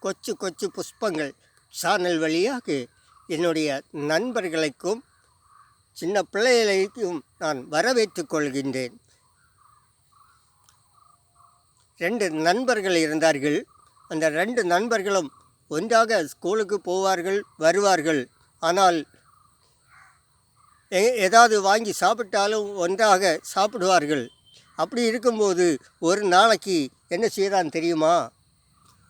கொச்சு கொச்சு புஷ்பங்கள் channel வழியாக என்னுடைய நண்பர்களுக்கும் சின்ன பிள்ளைகளையும் நான் வரவேற்றுக் கொள்கின்றேன். 2 நண்பர்கள் இருந்தார்கள். அந்த 2 நண்பர்களும் ஒன்றாக ஸ்கூலுக்கு போவார்கள், வருவார்கள். ஆனால் ஏதாவது வாங்கி சாப்பிட்டாலும் ஒன்றாக சாப்பிடுவார்கள். அப்படி இருக்கும்போது ஒரு நாளைக்கு என்ன செய்தான் தெரியுமா?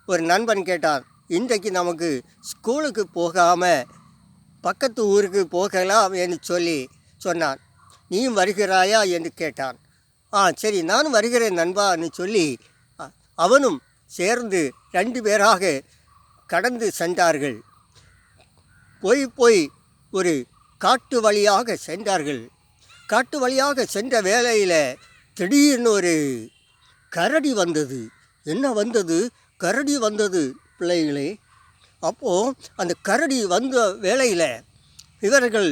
ஒரு நண்பன் கேட்டான், இன்றைக்கு நமக்கு ஸ்கூலுக்கு போகாமல் பக்கத்து ஊருக்கு போகலாம் என்று சொன்னான். நீயும் வருகிறாயா என்று கேட்டான். சரி நானும் வருகிறேன் நண்பான்னு சொல்லி அவனும் சேர்ந்து 2 பேராக கடந்து சென்றார்கள். போய் ஒரு காட்டு வழியாக சென்றார்கள். காட்டு வழியாக சென்ற வேளையில் திடீர்னு ஒரு கரடி வந்தது. என்ன வந்தது? கரடி வந்தது பிள்ளைகளே. அப்போது அந்த கரடி வந்த வேளையில் இவர்கள்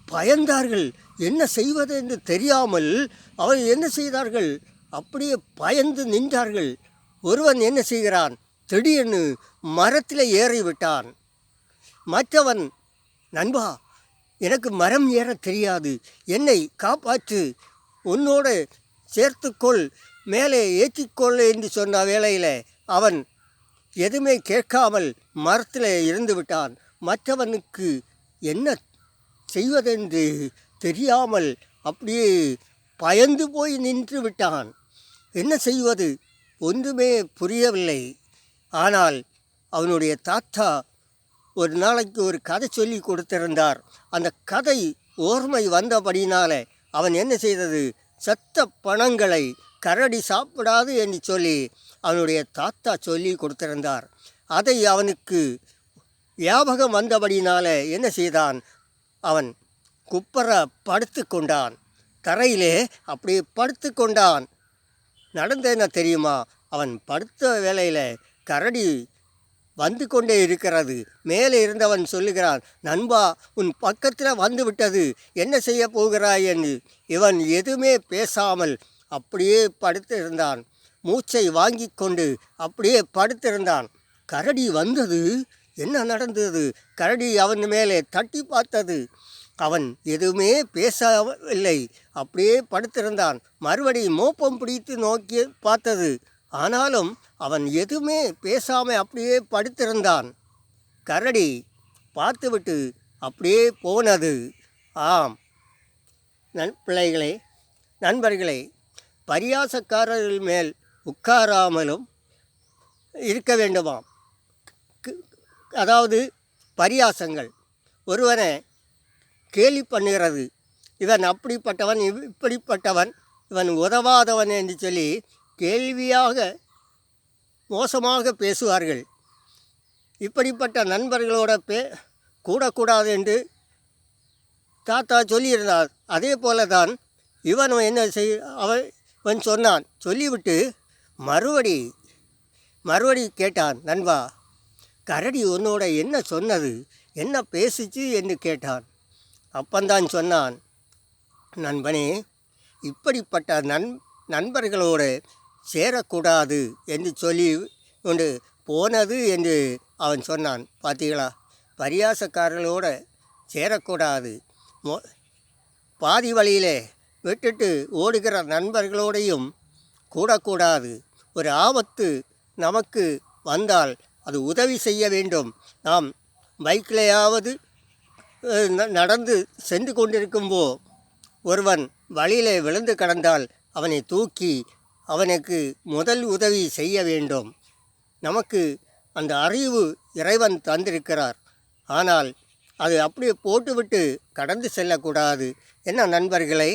பயந்தார்கள். என்ன செய்வது என்று தெரியாமல் அவர்கள் என்ன செய்தார்கள்? அப்படியே பயந்து நின்றார்கள். ஒருவன் என்ன செய்கிறான்? திடீர்னு மரத்தில் ஏறிவிட்டான். மற்றவன், நண்பா எனக்கு மரம் ஏற தெரியாது, என்னை காப்பாற்று, உன்னோடு சேர்த்துக்கொள், மேலே ஏற்றிக்கொள் என்று சொன்ன வேளையில் அவன் எதுவுமே கேட்காமல் மரத்தில் இருந்து விட்டான். மற்றவனுக்கு என்ன செய்வதென்று தெரியாமல் அப்படியே பயந்து போய் நின்று விட்டான். என்ன செய்வது ஒன்றுமே புரியவில்லை. ஆனால் அவனுடைய தாத்தா ஒரு நாளைக்கு ஒரு கதை சொல்லி கொடுத்திருந்தார். அந்த கதை ஓர்மை வந்தபடினால அவன் என்ன செய்தது? சத்த பணங்களை கரடி சாப்பிடாது என்று சொல்லி அவனுடைய தாத்தா சொல்லி கொடுத்திருந்தார். அதை அவனுக்கு ஞாபகம் வந்தபடினால என்ன செய்தான்? அவன் குப்பர படுத்து கொண்டான். தரையிலே அப்படியே படுத்து கொண்டான். நடந்த என்ன தெரியுமா? அவன் படுத்த வேளையில் கரடி வந்து கொண்டே இருக்கிறது. மேலே இருந்தவன் சொல்லுகிறான், நண்பா உன் பக்கத்தில் வந்து விட்டது, என்ன செய்ய போகிறாய் என்று. இவன் எதுவுமே பேசாமல் அப்படியே படுத்திருந்தான். மூச்சை வாங்கி கொண்டு அப்படியே படுத்திருந்தான். கரடி வந்தது. என்ன நடந்தது? கரடி அவன் மேலே தட்டி பார்த்தது. அவன் எதுவுமே பேசவில்லை, அப்படியே படுத்திருந்தான். மறுபடியும் மோப்பம் பிடித்து நோக்கி பார்த்தது. ஆனாலும் அவன் எதுவுமே பேசாமல் அப்படியே படுத்திருந்தான். கரடி பார்த்துவிட்டு அப்படியே போனது. ஆம் பிள்ளைகளே, நண்பர்களே, பரியாசக்காரர்கள் மேல் உட்காராமலும் இருக்க வேண்டுமாம். அதாவது பரியாசங்கள் ஒருவனை கேலி பண்ணுகிறது. இவன் அப்படிப்பட்டவன், இப்படிப்பட்டவன், இவன் உதவாதவன் என்று சொல்லி கேள்வியாக மோசமாக பேசுவார்கள். இப்படிப்பட்ட நண்பர்களோட கூடக்கூடாது என்று தாத்தா சொல்லியிருந்தார். அதே போல தான் இவனும் என்ன அவன் சொன்னான். சொல்லிவிட்டு மறுபடி கேட்டான், நண்பா கரடி உன்னோட என்ன சொன்னது, என்ன பேசிச்சு என்று கேட்டான். அப்பந்தான் சொன்னான், நண்பனே இப்படிப்பட்ட நண்பர்களோடு சேரக்கூடாது என்று சொல்லி கொண்டு போனது என்று அவன் சொன்னான். பார்த்தீங்களா, பரியாசக்காரர்களோடு சேரக்கூடாது. பாதி வழியிலே விட்டுட்டு ஓடுகிற நண்பர்களோடையும் கூடக்கூடாது. ஒரு ஆபத்து நமக்கு வந்தால் அது உதவி செய்ய வேண்டும். நாம் பைக்கிலேயாவது நடந்து சென்று கொண்டிருக்கும்போ ஒருவன் வழியிலே விழுந்து கிடந்தால் அவனை தூக்கி அவனுக்கு முதல் உதவி செய்ய வேண்டும். நமக்கு அந்த அறிவு இறைவன் தந்திருக்கிறார். ஆனால் அது அப்படியே போட்டுவிட்டு கடந்து செல்லக்கூடாது. என்ன நண்பர்களே?